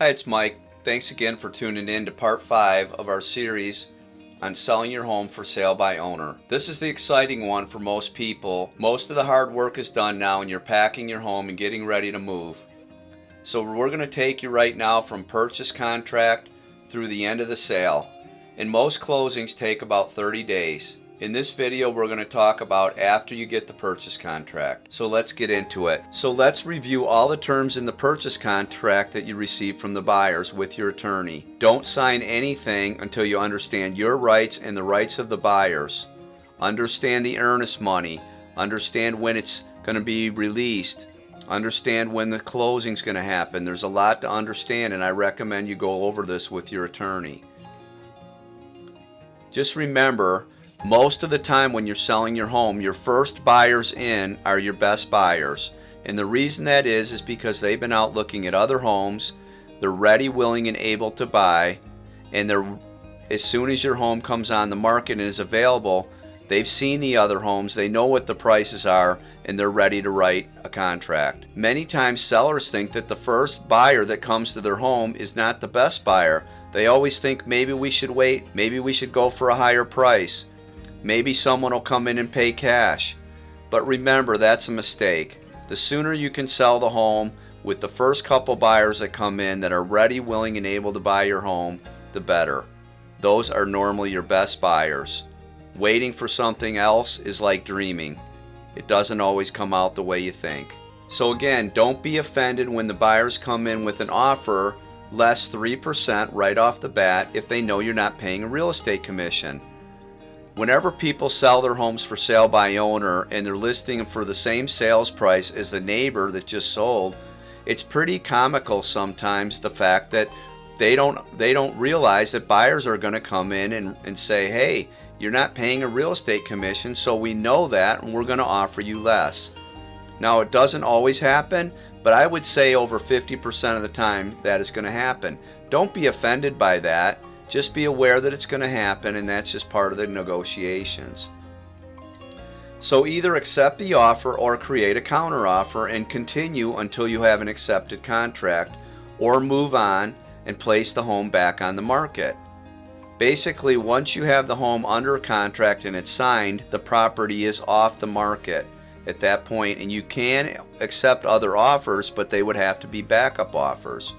Hi, it's Mike. Thanks again for tuning in to part 5 of our series on selling your home for sale by owner. This is the exciting one for most people. Most of the hard work is done now and you're packing your home and getting ready to move. So we're going to take you right now from purchase contract through the end of the sale. And most closings take about 30 days. In this video, we're going to talk about after you get the purchase contract. So let's get into it. So let's review all the terms in the purchase contract that you receive from the buyers with your attorney. Don't sign anything until you understand your rights and the rights of the buyers. Understand the earnest money. Understand when it's going to be released. Understand when the closing is going to happen. There's a lot to understand, and I recommend you go over this with your attorney. Just remember, most of the time when you're selling your home, your first buyers in are your best buyers. And the reason that is because they've been out looking at other homes, they're ready, willing, and able to buy, and as soon as your home comes on the market and is available, they've seen the other homes, they know what the prices are, and they're ready to write a contract. Many times sellers think that the first buyer that comes to their home is not the best buyer. They always think maybe we should wait, maybe we should go for a higher price. Maybe someone will come in and pay cash. But remember, that's a mistake. The sooner you can sell the home with the first couple buyers that come in that are ready, willing, and able to buy your home, the better. Those are normally your best buyers. Waiting for something else is like dreaming. It doesn't always come out the way you think. So again, don't be offended when the buyers come in with an offer less 3% right off the bat if they know you're not paying a real estate commission. Whenever people sell their homes for sale by owner and they're listing them for the same sales price as the neighbor that just sold, it's pretty comical sometimes, the fact that they don't realize that buyers are going to come in and say, hey, you're not paying a real estate commission, so we know that and we're going to offer you less. Now, it doesn't always happen, but I would say over 50% of the time that is going to happen. Don't be offended by that. Just be aware that it's going to happen, and that's just part of the negotiations. So either accept the offer or create a counteroffer and continue until you have an accepted contract, or move on and place the home back on the market. Basically, once you have the home under contract and it's signed, the property is off the market at that point, and you can accept other offers, but they would have to be backup offers.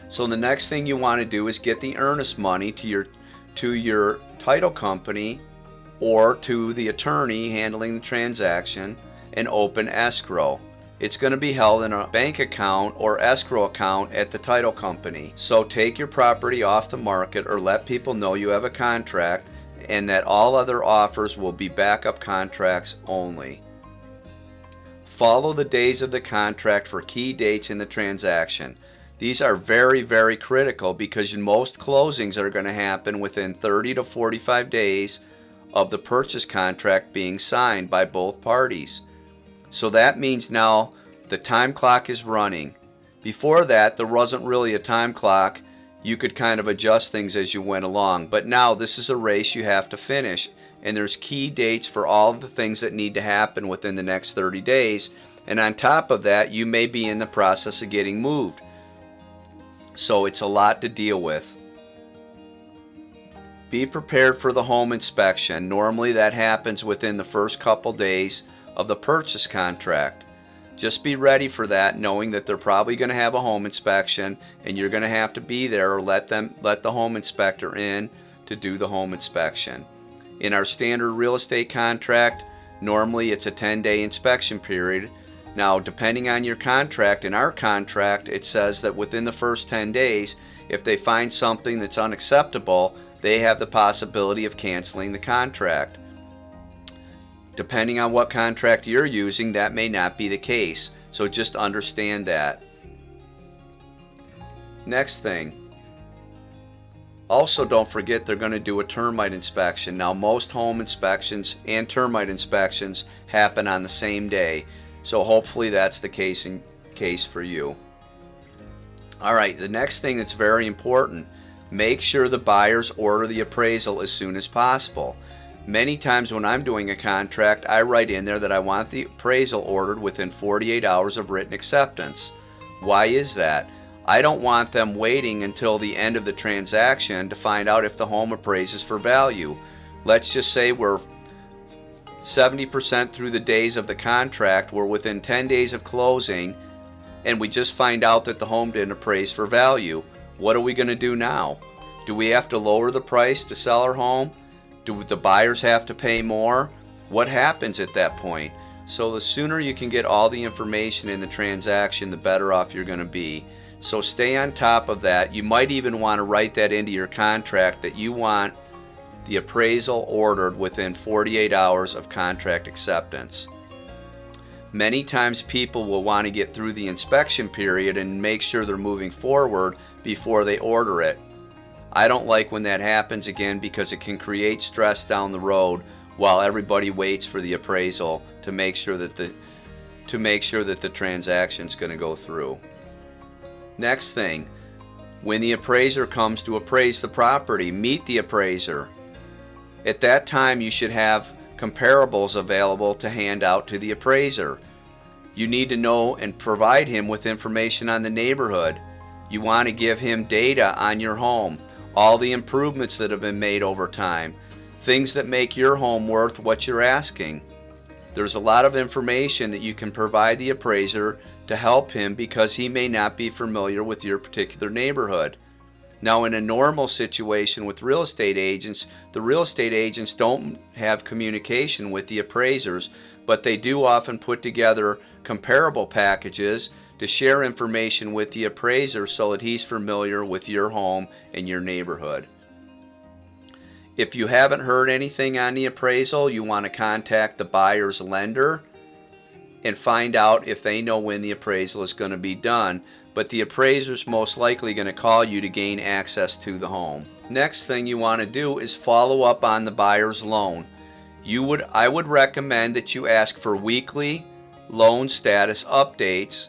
So the next thing you want to do is get the earnest money to your title company or to the attorney handling the transaction and open escrow. It's going to be held in a bank account or escrow account at the title company. So take your property off the market or let people know you have a contract and that all other offers will be backup contracts only. Follow the days of the contract for key dates in the transaction. These are very, very critical because most closings are going to happen within 30 to 45 days of the purchase contract being signed by both parties. So that means now the time clock is running. Before that, there wasn't really a time clock. You could kind of adjust things as you went along. But now this is a race you have to finish. And there's key dates for all of the things that need to happen within the next 30 days. And on top of that, you may be in the process of getting moved. So it's a lot to deal with. Be prepared for the home inspection. Normally that happens within the first couple days of the purchase contract. Just be ready for that, knowing that they're probably going to have a home inspection and you're going to have to be there or let the home inspector in to do the home inspection. In our standard real estate contract, normally it's a 10-day inspection period. Now, depending on your contract, in our contract, it says that within the first 10 days, if they find something that's unacceptable, they have the possibility of canceling the contract. Depending on what contract you're using, that may not be the case. So just understand that. Next thing. Also, don't forget they're going to do a termite inspection. Now, most home inspections and termite inspections happen on the same day. So hopefully that's the case for you. All right, the next thing that's very important, make sure the buyers order the appraisal as soon as possible. Many times when I'm doing a contract, I write in there that I want the appraisal ordered within 48 hours of written acceptance. Why is that? I don't want them waiting until the end of the transaction to find out if the home appraises for value. Let's just say we're 70% through the days of the contract, we're within 10 days of closing, and we just find out that the home didn't appraise for value. What are we going to do now? Do we have to lower the price to sell our home? Do the buyers have to pay more? What happens at that point? So the sooner you can get all the information in the transaction, the better off you're going to be. So stay on top of that. You might even want to write that into your contract that you want the appraisal ordered within 48 hours of contract acceptance. Many times people will want to get through the inspection period and make sure they're moving forward before they order it. I don't like when that happens, again, because it can create stress down the road while everybody waits for the appraisal to make sure that the transaction's going to go through. Next thing, when the appraiser comes to appraise the property, meet the appraiser. At that time, you should have comparables available to hand out to the appraiser. You need to know and provide him with information on the neighborhood. You want to give him data on your home, all the improvements that have been made over time, things that make your home worth what you're asking. There's a lot of information that you can provide the appraiser to help him because he may not be familiar with your particular neighborhood. Now, in a normal situation with real estate agents, the real estate agents don't have communication with the appraisers, but they do often put together comparable packages to share information with the appraiser so that he's familiar with your home and your neighborhood. If you haven't heard anything on the appraisal, you want to contact the buyer's lender and find out if they know when the appraisal is going to be done. But the appraiser's most likely going to call you to gain access to the home. Next thing you want to do is follow up on the buyer's loan. I would recommend that you ask for weekly loan status updates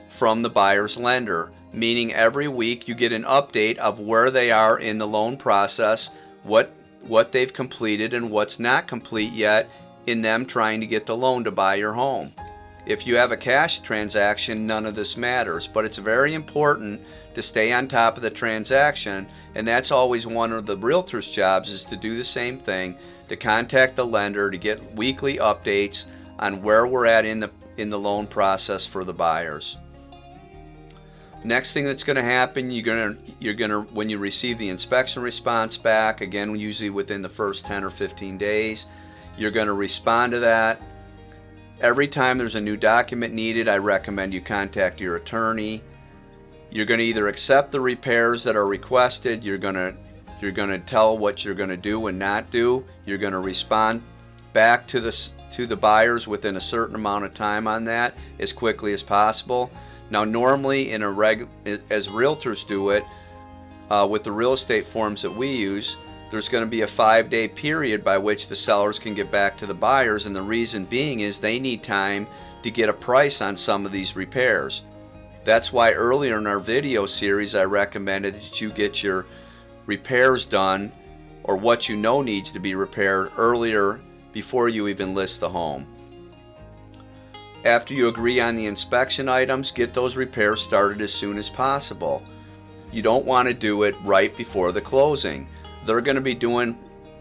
from the buyer's lender, meaning every week you get an update of where they are in the loan process, what they've completed and what's not complete yet in them trying to get the loan to buy your home. If you have a cash transaction, none of this matters, but it's very important to stay on top of the transaction, and that's always one of the realtor's jobs, is to do the same thing, to contact the lender to get weekly updates on where we're at in the loan process for the buyers. Next thing that's going to happen, you're gonna when you receive the inspection response back, again usually within the first 10 or 15 days, you're going to respond to that. Every time there's a new document needed, I recommend you contact your attorney. You're going to either accept the repairs that are requested, you're going to tell what you're going to do and not do, you're going to respond back to the buyers within a certain amount of time on that, as quickly as possible. Now, normally as realtors do it, with the real estate forms that we use, there's going to be a 5-day period by which the sellers can get back to the buyers, and the reason being is they need time to get a price on some of these repairs. That's why earlier in our video series I recommended that you get your repairs done, or what you know needs to be repaired, earlier before you even list the home. After you agree on the inspection items, get those repairs started as soon as possible. You don't want to do it right before the closing. They're going to be doing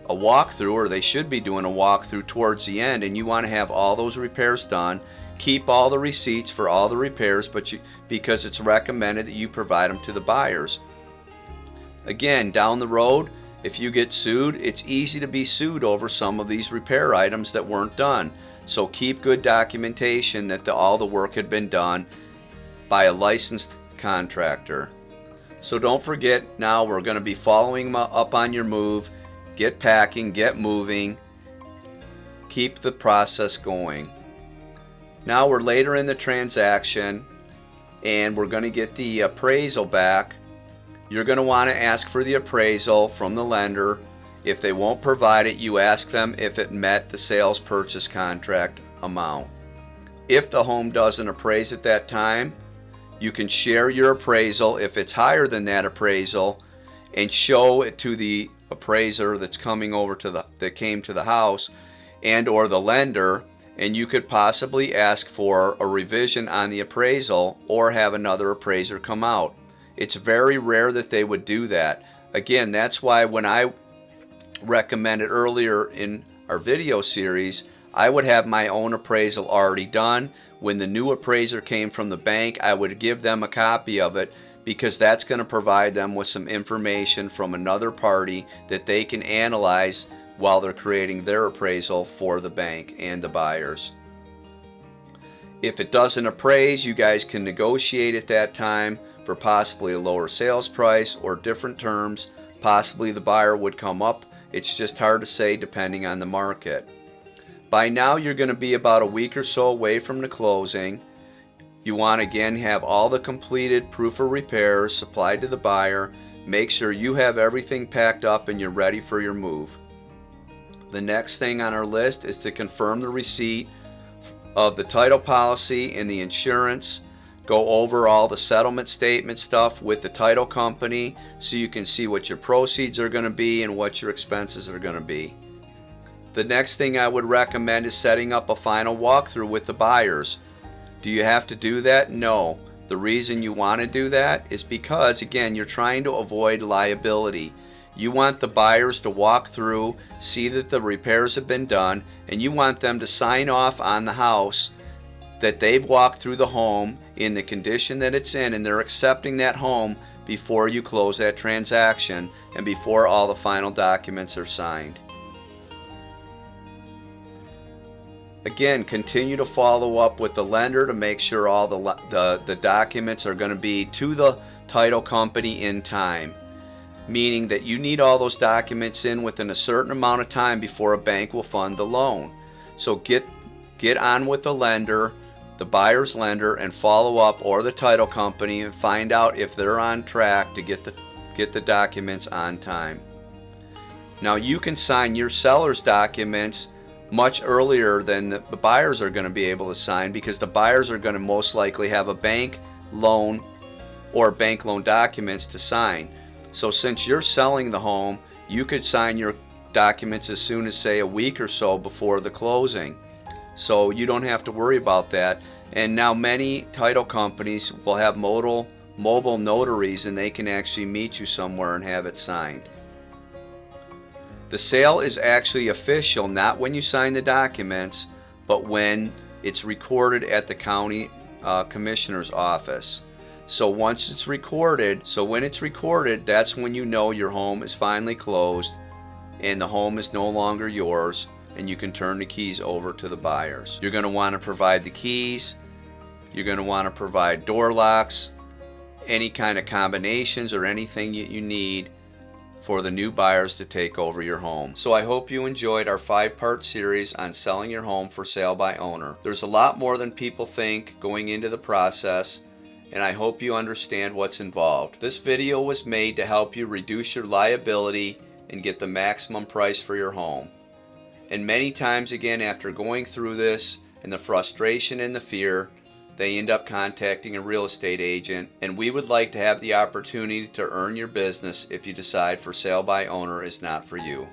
a walkthrough, or they should be doing a walkthrough towards the end, and you want to have all those repairs done. Keep all the receipts for all the repairs, because it's recommended that you provide them to the buyers. Again, down the road, if you get sued, it's easy to be sued over some of these repair items that weren't done. So keep good documentation that all the work had been done by a licensed contractor. So don't forget, now we're going to be following up on your move. Get packing, get moving, keep the process going. Now we're later in the transaction and we're going to get the appraisal back. You're going to want to ask for the appraisal from the lender. If they won't provide it, you ask them if it met the sales purchase contract amount. If the home doesn't appraise at that time, you can share your appraisal if it's higher than that appraisal and show it to the appraiser that came to the house and or the lender, and you could possibly ask for a revision on the appraisal or have another appraiser come out. It's very rare that they would do that. Again, that's why when I recommended earlier in our video series, I would have my own appraisal already done. When the new appraiser came from the bank, I would give them a copy of it, because that's going to provide them with some information from another party that they can analyze while they're creating their appraisal for the bank and the buyers. If it doesn't appraise, you guys can negotiate at that time for possibly a lower sales price or different terms. Possibly the buyer would come up. It's just hard to say depending on the market. By now you're going to be about a week or so away from the closing. You want to again have all the completed proof of repairs supplied to the buyer. Make sure you have everything packed up and you're ready for your move. The next thing on our list is to confirm the receipt of the title policy and the insurance. Go over all the settlement statement stuff with the title company so you can see what your proceeds are going to be and what your expenses are going to be. The next thing I would recommend is setting up a final walkthrough with the buyers. Do you have to do that? No. The reason you want to do that is because, again, you're trying to avoid liability. You want the buyers to walk through, see that the repairs have been done, and you want them to sign off on the house that they've walked through the home in the condition that it's in, and they're accepting that home before you close that transaction and before all the final documents are signed. Again, continue to follow up with the lender to make sure all the documents are going to be to the title company in time. Meaning that you need all those documents in within a certain amount of time before a bank will fund the loan. So get on with the lender, the buyer's lender, and follow up, or the title company, and find out if they're on track to get the documents on time. Now you can sign your seller's documents much earlier than the buyers are going to be able to sign, because the buyers are going to most likely have a bank loan or bank loan documents to sign. So since you're selling the home, you could sign your documents as soon as, say, a week or so before the closing. So you don't have to worry about that. And now many title companies will have mobile notaries, and they can actually meet you somewhere and have it signed. The sale is actually official not when you sign the documents, but when it's recorded at the county commissioner's office. So when it's recorded, that's when you know your home is finally closed and the home is no longer yours, and you can turn the keys over to the buyers. You're going to want to provide the keys. You're going to want to provide door locks, any kind of combinations or anything you need for the new buyers to take over your home. So I hope you enjoyed our 5-part series on selling your home for sale by owner. There's a lot more than people think going into the process, and I hope you understand what's involved. This video was made to help you reduce your liability and get the maximum price for your home. And many times, again, after going through this and the frustration and the fear, they end up contacting a real estate agent, and we would like to have the opportunity to earn your business if you decide for sale by owner is not for you.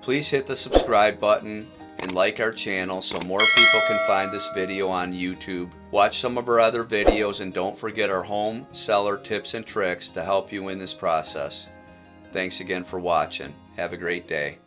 Please hit the subscribe button and like our channel so more people can find this video on YouTube. Watch some of our other videos, and don't forget our home seller tips and tricks to help you in this process. Thanks again for watching. Have a great day.